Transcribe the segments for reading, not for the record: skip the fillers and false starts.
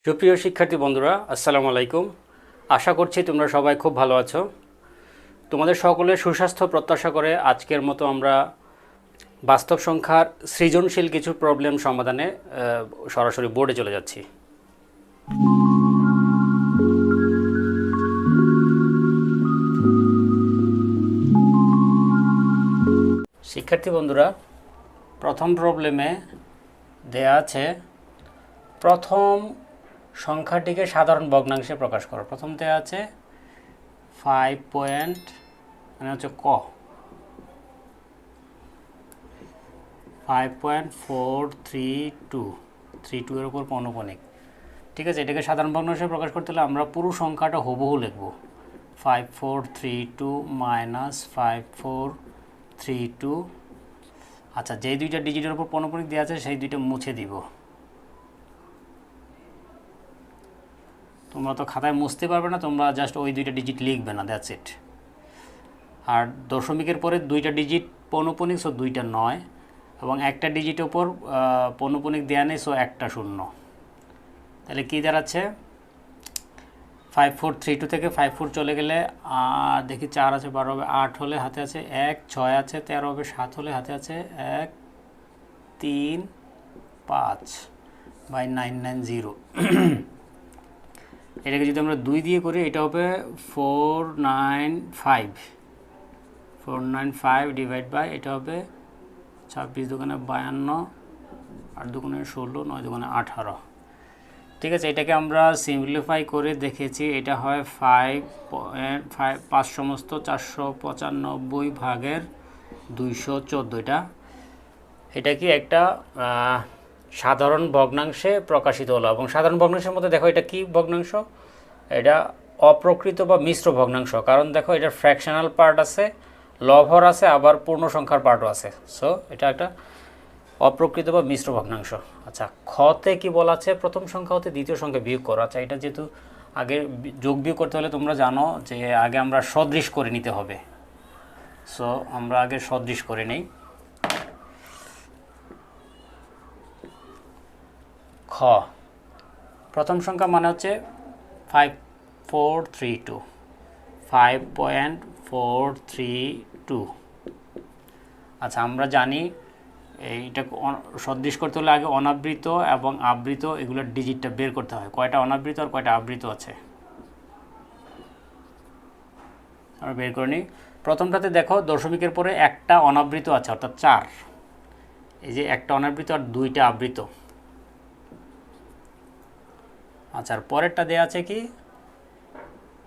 সুপ্রিয় শিক্ষার্থী বন্ধুরা, আসসালামু আলাইকুম। আশা করছি তোমরা সবাই খুব ভালো আছো। তোমাদের সকলের সুস্বাস্থ্য প্রত্যাশা করে আজকের মতো আমরা বাস্তব সংখ্যার সৃজনশীল কিছু প্রবলেম সমাধানে সরাসরি বোর্ডে চলে যাচ্ছি। শিক্ষার্থী বন্ধুরা, প্রথম প্রবলেমে দেয়া আছে প্রথম সংখ্যাটিকে সাধারণ ভগ্নাংশে প্রকাশ করো। প্রথম দেওয়া আছে 5 পয়েন্ট মানে হচ্ছে 5.432 এর উপর পৌনঃপুনিক। ঠিক আছে, এটাকে সাধারণ ভগ্নাংশে প্রকাশ করতে হলে আমরা পুরো সংখ্যাটা হুবহু লিখব। 5432 মাইনাস 5432। আচ্ছা, যেই দুইটা ডিজিটের উপর পৌনঃপুনিক দেওয়া আছে সেই দুইটা মুছে দিব। তোমরা তো খাতায় মুছতে পারবে না, তোমরা জাস্ট ওই দুইটা ডিজিট লিখবে না, দ্যাটস ইট। আর দশমিকের পরে দুইটা ডিজিট পৌনঃপুনিক, সো দুইটা 9, এবং একটা ডিজিটের উপর পৌনঃপুনিক দেওয়া নেই, সো একটা 0। তাহলে কী দাঁড়াচ্ছে? 5432 থেকে 54 চলে গেলে আর দেখি 4 আছে, 12 হবে, 8 হলে হাতে আছে 1, 6 আছে 13 হবে, 7 হলে হাতে আছে 1, 3, 5 বাই 990। এটাকে যদি আমরা 2 দিয়ে করি, এটা হবে 495 ডিভাইড বাই, এটা হবে 26 দুগুণে 52, 8 দুগুণে 16, 9 দুগুণে 18। ঠিক আছে, এটাকে আমরা সিম্পলিফাই করে দেখেছি। এটা হয় 5 সমস্ত 495 ভাগের 214। এটা কি একটা সাধারণ ভগ্নাংশে প্রকাশিত হলো। এবং সাধারণ ভগ্নাংশের মধ্যে দেখো এটা কি ভগ্নাংশ? এটা অপ্রকৃত বা মিশ্র ভগ্নাংশ। কারণ দেখো এটা ফ্র্যাকশনাল পার্ট আছে, লবহর আছে, আবার পূর্ণ সংখ্যার পার্টও আছে। সো এটা একটা অপ্রকৃত বা মিশ্র ভগ্নাংশ। আচ্ছা, খতে কি বলা আছে? প্রথম সংখ্যা হতে দ্বিতীয় সংখ্যা বিয়োগ করো। আচ্ছা, এটা যেহেতু আগে যোগ বিয়োগ করতে হলে তোমরা জানো যে আগে আমরা সদৃশ করে নিতে হবে। সো আমরা আগে সদৃশ করে নিই। খ, প্রথম সংখ্যা মানে হচ্ছে 5432, 5.432। আচ্ছা, আমরা জানি এইটা সদৃশ করতে হলে আগে অনাবৃত এবং আবৃত এগুলোর ডিজিটটা বের করতে হয়। কয়টা অনাবৃত আর কয়টা আবৃত আছে আমরা বের করে নিই। প্রথমটাতে দেখো দশমিকের পরে একটা অনাবৃত আছে, অর্থাৎ 4। এই যে একটা অনাবৃত আর দুইটা আবৃত। আচ্ছা, আর পরেরটা দেওয়া আছে কি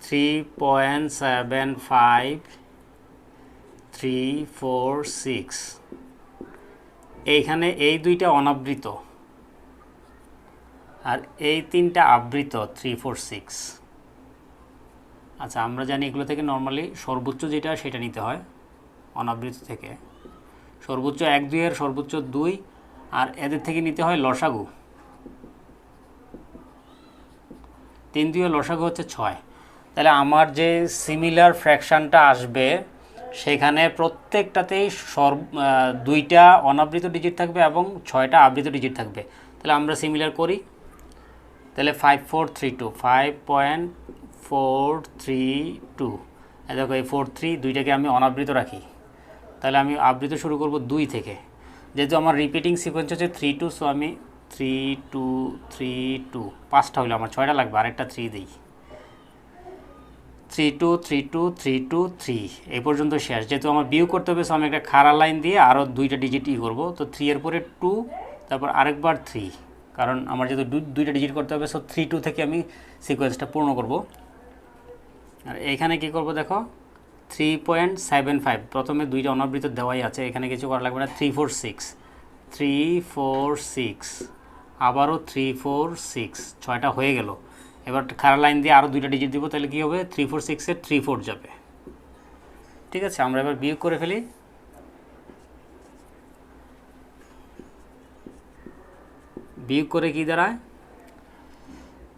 3.75346। এইখানে এই দুইটা অনাবৃত আর এই তিনটা আবৃত 346। আচ্ছা, আমরা জানি এগুলো থেকে নর্মালি সর্বোচ্চ যেটা সেটা নিতে হয় অনাবৃত থেকে। সর্বোচ্চ 1, 2 এর সর্বোচ্চ 2, আর এদের থেকে নিতে হয় লসাগু। 3, 2 এর লসাগু হচ্ছে 6। তাহলে আমার যে সিমিলার ফ্র্যাকশানটা আসবে সেখানে প্রত্যেকটাতেই দুইটা অনাবৃত ডিজিট থাকবে এবং 6টা আবৃত ডিজিট থাকবে। তাহলে আমরা সিমিলার করি। তাহলে 5.432 দেখো এই 43 দুইটাকে আমি অনাবৃত রাখি। তাহলে আমি আবৃত শুরু করব 2 থেকে। যেহেতু আমার রিপিটিং সিকোয়েন্স হচ্ছে 32, সো আমি 3232, 5টা হইলো, আমার 6টা লাগবে, আরেকটা 3 দিই। 3232323 এই পর্যন্ত শেষ। যেহেতু আমার বিয়োগ করতে হবে, সো আমি একটা খাড়া লাইন দিয়ে আরও দুইটা ডিজিট করব। তো 3 এর পরে 2, তারপর আরেকবার 3, কারণ আমার যেহেতু দুইটা ডিজিট করতে হবে, সো 32 থেকে আমি সিকোয়েন্সটা পূর্ণ করব। আর এইখানে কি করব দেখো 3.75, প্রথমে দুইটা অনাবৃত দেওয়াই আছে, এখানে কিছু করা লাগবে না। 346, আবারও 346, 6টা হয়ে গেল। এবার খাড়া লাইন দিয়ে আরও দুইটা ডিজিট দিব, তাহলে কী হবে 346-এর 34 যাবে। ঠিক আছে, আমরা এবার বিয়োগ করে ফেলি। বিয়োগ করে কি দাঁড়ায়?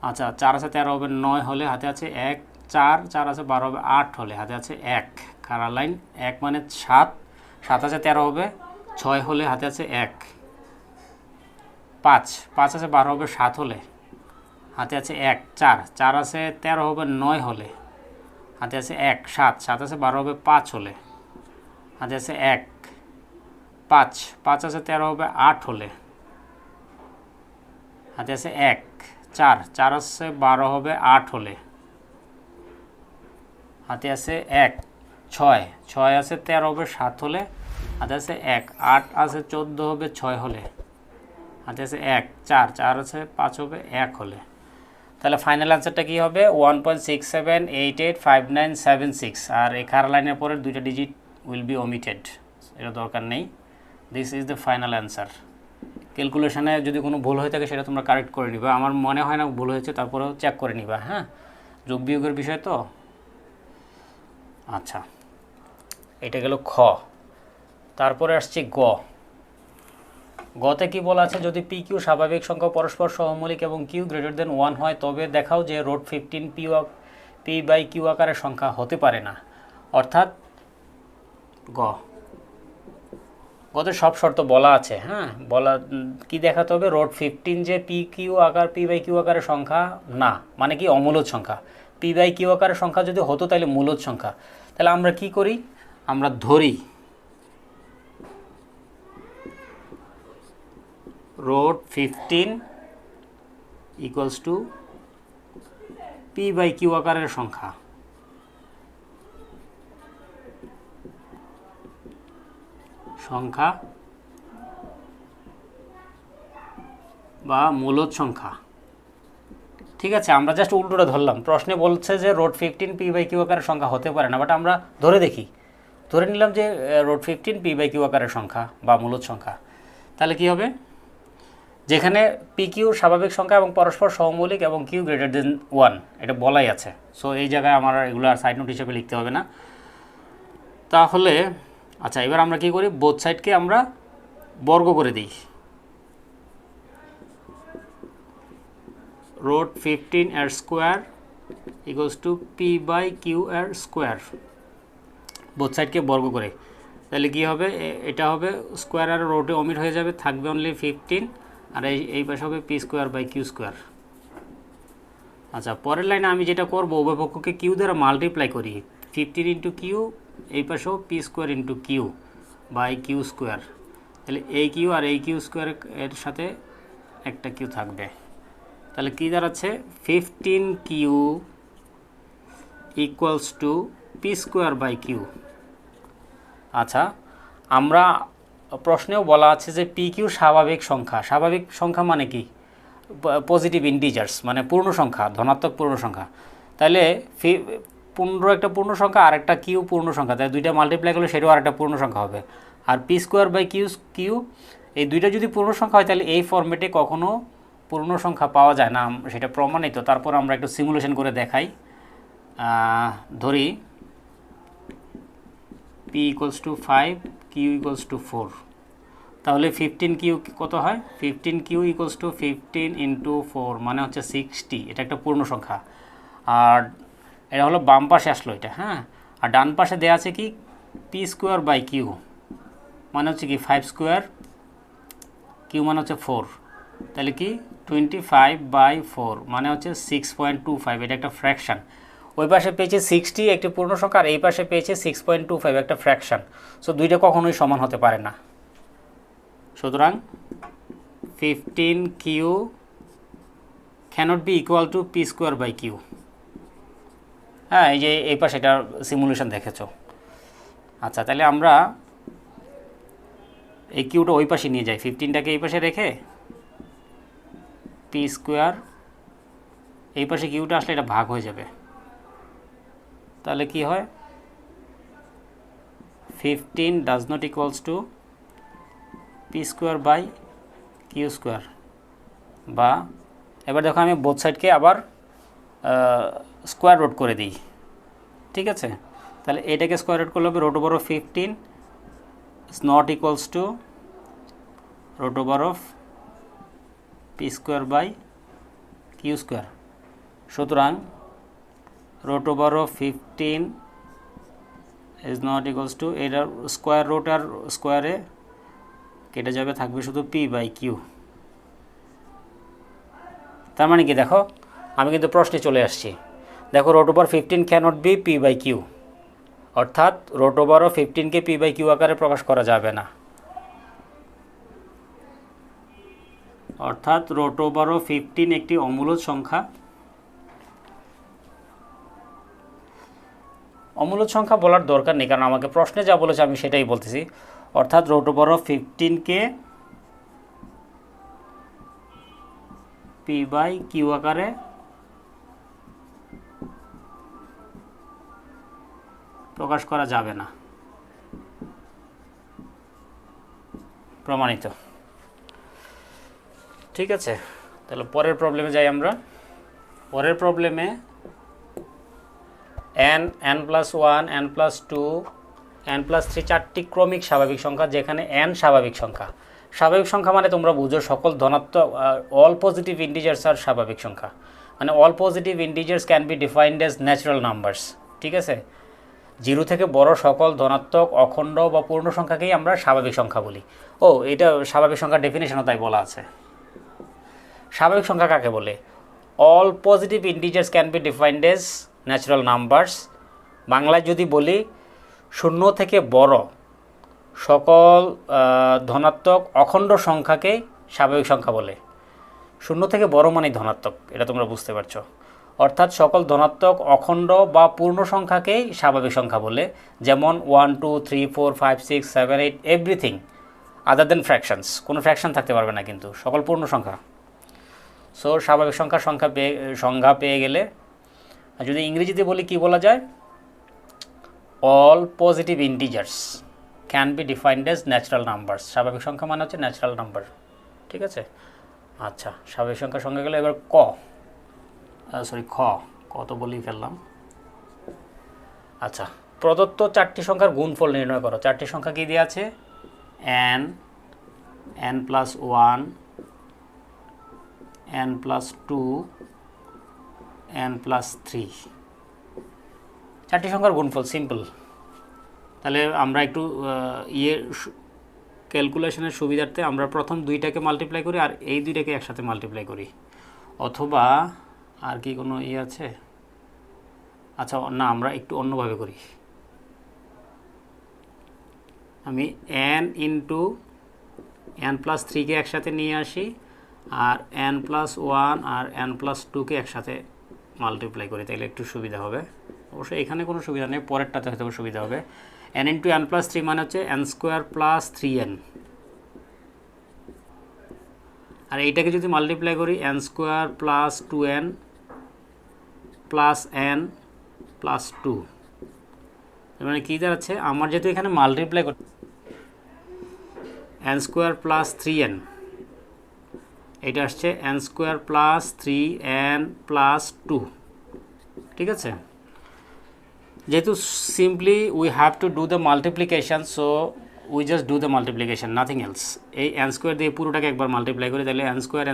আচ্ছা, 4 আছে 13 হবে, 9 হলে হাতে আছে 1, 4 আছে 12 হবে, 8 হলে হাতে আছে 1, খাড়া লাইন 1 মানে 7, 7 আছে 13 হবে, 6 হলে হাতে আছে 1, 5 আছে 12 হবে, 7 হলে হাতে আছে 1 4, 4 আছে 13 হবে 9 হলে, হাতে আছে 1 7, 7 আছে 12 হবে 5 হলে, হাতে আছে 1 5, 5 আছে 13 হবে 8 হলে, হাতে আছে 1 4, 4 আছে 12 হবে 8 হলে, হাতে আছে 1 6, 6 আছে 13 হবে 7 হলে, হাতে আছে 1 8 আছে 14 হবে 6 হলে, হাতে আছে 1 4, 4 আছে 5 হবে 1 হলে। তাহলে ফাইনাল অ্যান্সারটা কী হবে 1.67885976, আর এই খাড়া লাইনের পরের দুইটা ডিজিট উইল বি ওমিটেড, এটা দরকার নেই। This is the final answer. ক্যালকুলেশনে যদি কোনো ভুল হয়ে থাকে সেটা তোমরা কারেক্ট করে নিবা, আমার মনে হয় না ভুল হয়েছে, তারপরেও চেক করে নিবা। হ্যাঁ, যোগ বিয়োগের বিষয় তো। আচ্ছা, এটা গেল খ। তারপরে আসছে গ। গতে কি বলা আছে, যদি পি কিউ স্বাভাবিক সংখ্যা পরস্পর সহমৌলিক এবং কিউ গ্রেটার দেন 1 হয় তবে দেখাও যে রুট 15 পি বাই কিউ আকারের সংখ্যা হতে পারে না। অর্থাৎ গতে সব শর্ত বলা আছে। হ্যাঁ, বলা কি দেখাতে হবে, রুট 15 যে পি কিউ আকার পি বাই কিউ আকারের সংখ্যা না, মানে কি অমূলদ সংখ্যা। পি বাই কিউ আকারের সংখ্যা যদি হতো তাহলে মূলদ সংখ্যা। তাহলে আমরা কি করি, আমরা ধরি root 15 equals to P by Q আকারের সংখ্যা, বা মূলদ সংখ্যা। ঠিক আছে, আমরা জাস্ট উল্টোটা ধরলাম। প্রশ্নে বলছে যে রুট 15 পি বাই কিউ আকারের সংখ্যা হতে পারে না, বাট আমরা ধরে দেখি, ধরে নিলাম যে রুট 15 পি বাই কিউ আকারের সংখ্যা বা মূলদ সংখ্যা। তাহলে কি হবে, যেখানে পি কিউ স্বাভাবিক সংখ্যা এবং পরস্পর সহমৌলিক এবং কিউ গ্রেটার দেন 1 এটা বলাই আছে। সো এই জায়গায় আমার এগুলো আর সাইড নোট হিসেবে লিখতে হবে না। তাহলে আচ্ছা, এবার আমরা কি করি, বোথ সাইডকে আমরা বর্গ করে দিই। রুট 15 এর square equals to P by Q এর স্কোয়ার, বোথ সাইডকে বর্গ করে। তাহলে কি হবে, এটা হবে স্কোয়ার আর রুটে অমিট হয়ে যাবে, থাকবে অনলি 15, আর এই পাশে হবে P square by Q square. আচ্ছা, পরের লাইনে আমি যেটা করবো, উভয় পক্ষকে কিউ দ্বারা মাল্টিপ্লাই করি, 15 ইন্টু কিউ, এই পাশেও P square into Q by Q square. তাহলে এই কিউ আর এই কিউ স্কোয়ার এর সাথে একটা কিউ থাকবে। তাহলে কী দাঁড়াচ্ছে, 15 Q equals to P square by Q. আচ্ছা, আমরা প্রশ্নেও বলা আছে যে পি কিউ স্বাভাবিক সংখ্যা। স্বাভাবিক সংখ্যা মানে কি, পজিটিভ ইন্টিজার্স, মানে পূর্ণ সংখ্যা, ধনাত্মক পূর্ণ সংখ্যা। তাহলে 15 একটা পূর্ণ সংখ্যা আর একটা কিউ পূর্ণ সংখ্যা, তাই দুইটা মাল্টিপ্লাই করলে সেটাও আরেকটা পূর্ণ সংখ্যা হবে। আর পি স্কোয়ার বাই কিউ এই দুইটা যদি পূর্ণ সংখ্যা হয় তাহলে এই ফরম্যাটে কখনো পূর্ণ সংখ্যা পাওয়া যায় না, সেটা প্রমাণিত। তারপর আমরা একটু সিমুলেশন করে দেখাই। ধরি P equals to 5, Q equals to 4, তাহলে 15 কিউ কত হয়, 15 কিউ ইকুয়ালস টু 15 ইন্টু 4 মানে হচ্ছে 60, এটা একটা পূর্ণ সংখ্যা। আর এটা হলো বাম পাশে আসলো এটা। হ্যাঁ, আর ডান পাশে দেওয়া আছে কি পি স্কোয়ার বাই কিউ মানে হচ্ছে কি 5 স্কোয়ার, কিউ মানে হচ্ছে 4, তাহলে কি 25/4 মানে হচ্ছে 6.25, এটা একটা ফ্র্যাকশান। ওই পাশে পেয়েছে 60 একটি পূর্ণ সংখ্যা, আর এই পাশে পেয়েছে 6.25 একটা ফ্র্যাকশান। সো দুইটা কখনোই সমান হতে পারে না। সুতরাং 15 Q can't be equal to P square by Q. হ্যাঁ, এই যে এই পাশে এটা সিমুলেশন দেখেছ। আচ্ছা, তাহলে আমরা এই কিউটা ওই পাশে নিয়ে যাই, 15টাকে এই পাশে রেখে পি স্কোয়ার, এই পাশে কিউটা আসলে এটা ভাগ হয়ে যাবে। তাহলে কি হয়, 15 does not equals to P square by Q square. বা এবার দেখো আমি বোথ সাইডকে আবার স্কোয়ার রুট করে দিই। ঠিক আছে, তাহলে এটাকে স্কোয়ার রুট করলে হবে root over of 15 is not equals to root over of P square by Q square. সুতরাং root over of 15 is not equals to, এটার স্কোয়ার রুট আর স্কোয়ারে কেটে যাবে, থাকবে শুধু পি বাই কিউ। তার মানে কি দেখো, আমি কিন্তু প্রশ্নে চলে আসছি। দেখো root over 15 cannot be P by Q, অর্থাৎ রুট ওভার অফ 15কে পি বাই কিউ আকারে প্রকাশ করা যাবে না, অর্থাৎ রুট ওভার অফ 15 একটি অমূলদ সংখ্যা। অমূলদ সংখ্যা বলার দরকার নেই, কারণ আমাকে প্রশ্নে যা বলেছে আমি সেটাই বলতেছি। অর্থাৎ রুট ওভার অফ 15কে পি বাই কিউ আকারে প্রকাশ করা যাবে না, প্রমাণিত। ঠিক আছে, তাহলে পরের প্রবলেমে যাই আমরা। পরের প্রবলেমে n plus 1 n plus 2 n plus 3 চারটি ক্রমিক স্বাভাবিক সংখ্যা, যেখানে n স্বাভাবিক সংখ্যা। স্বাভাবিক সংখ্যা মানে তোমরা বুঝো সকল ধনাত্মক, অল পজিটিভ ইন্টিজার্স আর স্বাভাবিক সংখ্যা, মানে all positive integers can be defined as natural numbers. ঠিক আছে, 0 থেকে বড় সকল ধনাত্মক, অখণ্ড বা পূর্ণ সংখ্যাকেই আমরা স্বাভাবিক সংখ্যা বলি। ও, এটা স্বাভাবিক সংখ্যার ডেফিনেশনও তাই বলা আছে। স্বাভাবিক সংখ্যা কাকে বলে? All positive integers can be defined as natural numbers. বাংলায় যদি বলি, 0 থেকে বড় সকল ধনাত্মক অখণ্ড সংখ্যাকে স্বাভাবিক সংখ্যা বলে। 0 থেকে বড় মানে ধনাত্মক, এটা তোমরা বুঝতে পারছো। অর্থাৎ সকল ধনাত্মক, অখণ্ড বা পূর্ণ সংখ্যাকেই স্বাভাবিক সংখ্যা বলে, যেমন 1 2 3 4 5 6 7 8 এভরিথিং আদার দেন ফ্র্যাকশনস। কোনো ফ্র্যাকশন থাকতে পারবে না, কিন্তু সকল পূর্ণ সংখ্যা। সো স্বাভাবিক সংখ্যা পেয়ে গেলে, আর যদি ইংরেজিতে বলি কি বলা যায়? All positive integers can be defined as natural numbers. স্বাভাবিক সংখ্যা মানে হচ্ছে ন্যাচারাল নাম্বার। ঠিক আছে, আচ্ছা, স্বাভাবিক সংখ্যার সংখ্যা গেলে এবার খ তো বলেই ফেললাম। আচ্ছা, প্রদত্ত চারটি সংখ্যার গুণফল নির্ণয় করো। চারটি সংখ্যা কী দিয়ে আছে? n plus 1 n plus 2 n plus 3, চারটি সংখ্যার গুণফল সিম্পল। তাহলে আমরা একটু ক্যালকুলেশনের সুবিধার্থে আমরা প্রথম দুইটাকে মাল্টিপ্লাই করি আর এই দুইটাকে একসাথে মাল্টিপ্লাই করি, অথবা আর কি কোনো আছে? আচ্ছা না, আমরা একটু অন্যভাবে করি। আমি n ইন্টু n প্লাস 3কে একসাথে নিয়ে আসি, আর n প্লাস 1 আর n প্লাস 2কে একসাথে মাল্টিপ্লাই করি, তাহলে একটু সুবিধা হবে। অবশ্যই এখানে কোনো সুবিধা নেই, পরেরটাতে হয়তো সুবিধা হবে। n ইন্টু n প্লাস 3 মানে হচ্ছে n স্কোয়ার প্লাস 3n, আর এইটাকে যদি মাল্টিপ্লাই করি n square plus 2n plus n plus 2, মানে কী দাঁড়াচ্ছে? আমার যেহেতু এখানে মাল্টিপ্লাই করি n স্কোয়ার প্লাস 3n, এটা আসছে n square plus 3n plus 2। ঠিক আছে, যেহেতু simply we have to do the multiplication, so we just do the multiplication, nothing else. এই n স্কোয়ার দিয়ে পুরোটাকে একবার মাল্টিপ্লাই করি, তাহলে n square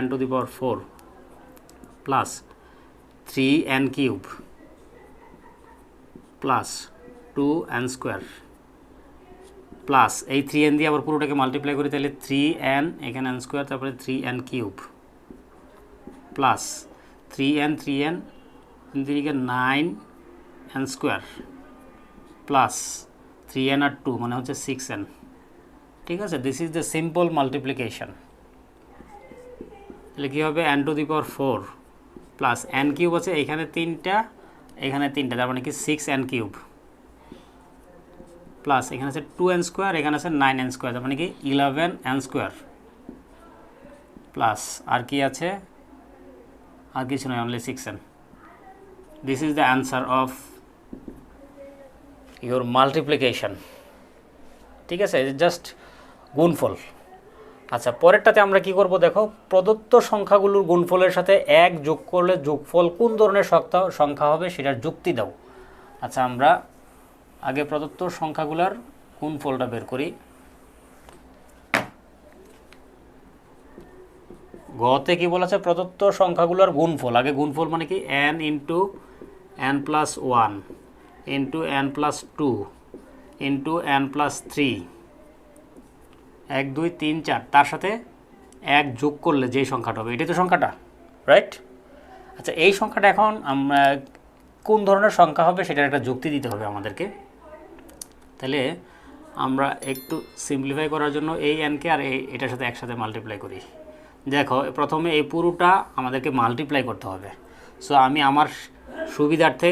n to the power 4 plus 3n cube plus 2n square plus এই 3n দিয়ে আবার পুরোটাকে multiply করি, তাহলে 3n, এখানে n স্কোয়ার, তারপরে 3n cube plus 3n 9n square plus 3n আর 2 মানে হচ্ছে 6n। ঠিক আছে, this is the simple multiplication. তাহলে কী হবে? n to the power 4 plus n cube আছে এখানে 3টা, এখানে 3টা, তার মানে কি 6n কিউব প্লাস এখানে আছে 2n স্কোয়ার, এখানে আছে 9n স্কোয়ার, তার মানে কি 11n স্কোয়ার প্লাস আর কি আছে? আর কিছু নয়, only 6n। This is the answer of your multiplication. ঠিক আছে, জাস্ট গুণফল। আচ্ছা, পরেরটাতে আমরা কি করব দেখো, প্রদত্ত সংখ্যাগুলোর গুণফলের সাথে 1 যোগ করলে যোগফল কোন ধরনের সংখ্যা হবে সেটার যুক্তি দাও। আচ্ছা, আমরা আগে প্রদত্ত সংখ্যাগুলোর গুণফলটা বের করি। গতে কি বলেছে? প্রদত্ত সংখ্যাগুলোর গুণফল। আগে গুণফল মানে কি? n into n plus 1 into n plus 2 into n plus 3, 1 2 3 4, তার সাথে 1 যোগ করলে যেই সংখ্যাটা হবে এটাই তো সংখ্যাটা, রাইট? আচ্ছা, এই সংখ্যাটা এখন আমরা কোন ধরনের সংখ্যা হবে সেটার একটা যুক্তি দিতে হবে আমাদেরকে। তাহলে আমরা একটু সিম্পলিফাই করার জন্য এই এনকে আর এটার সাথে একসাথে মাল্টিপ্লাই করি। দেখো, প্রথমে এই পুরোটা আমাদেরকে মাল্টিপ্লাই করতে হবে। সো আমি আমার সুবিধার্থে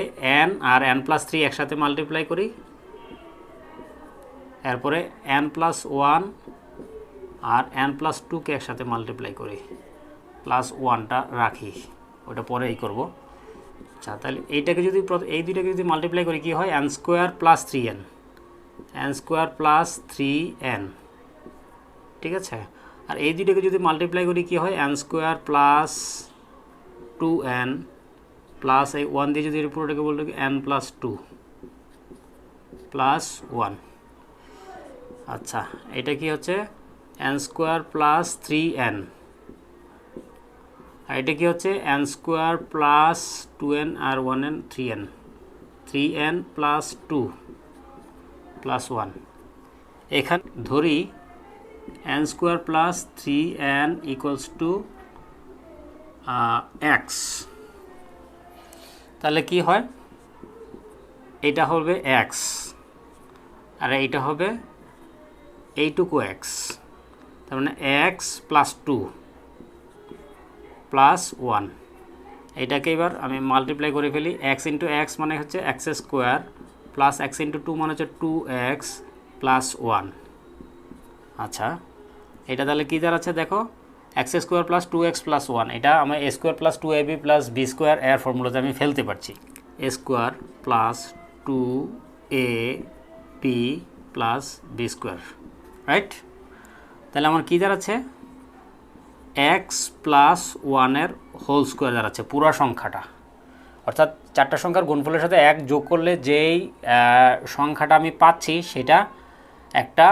n আর n+3 একসাথে মাল্টিপ্লাই করি, এরপরে n+1 আর n+2কে একসাথে মাল্টিপ্লাই করি, +1টা রাখি, ওটা পরেই করব। আচ্ছা, তাহলে এইটাকে যদি এই দুইটাকে যদি মাল্টিপ্লাই করি কি হয়, n² + 3n, n² + 3n, ঠিক আছে। আর এই দুইটাকে যদি মাল্টিপ্লাই করি কি হয়, n² + 2n প্লাস এই 1 দিয়ে যদি পুরোটাকে বলতে n+2 + 1। আচ্ছা, এটা কি হচ্ছে n² + 3n, আর এটা কি হচ্ছে n² + 2n আর 1n 3n, 3n + 2 + 1। এখানে ধরি n² + 3n = x। তাহলে কি হয়, এটা হবে x আর এইটা হবে এইটুকু x, তার মানে x + 2 + 1। এটাকে এবার আমি মাল্টিপ্লাই করে ফেলি। x × x মানে হচ্ছে x² প্লাস x × 2 মানে হচ্ছে 2x + 1। আচ্ছা, এটা তাহলে কী দাঁড়াচ্ছে দেখো, x² + 2x + 1। এটা আমার a² + 2ab + b² এর ফর্মুলাতে আমি ফেলতে পারছি, a² + 2ab + b², রাইট। তাহলে আমার কী দাঁড়াচ্ছে, x + 1 এর হোল স্কোয়ার দাঁড়াচ্ছে পুরো সংখ্যাটা। অর্থাৎ চারটা সংখ্যার গুণফলের সাথে 1 যোগ করলে যেই সংখ্যাটা আমি পাচ্ছি সেটা একটা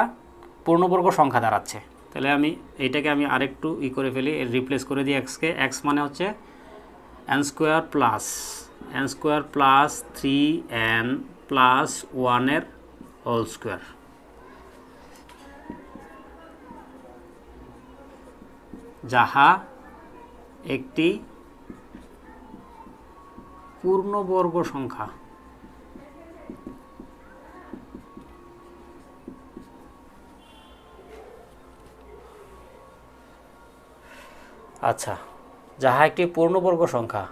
পূর্ণবর্গ সংখ্যা দাঁড়াচ্ছে। তাহলে আমি এইটাকে আমি আরেকটু করে ফেলি, রিপ্লেস করে দিই এক্সকে। এক্স মানে হচ্ছে n² + 3n + 1 এর হোল স্কোয়ার, যাহা একটি পূর্ণবর্গ সংখ্যা। আচ্ছা, যাহা একটি পূর্ণবর্গ সংখ্যা।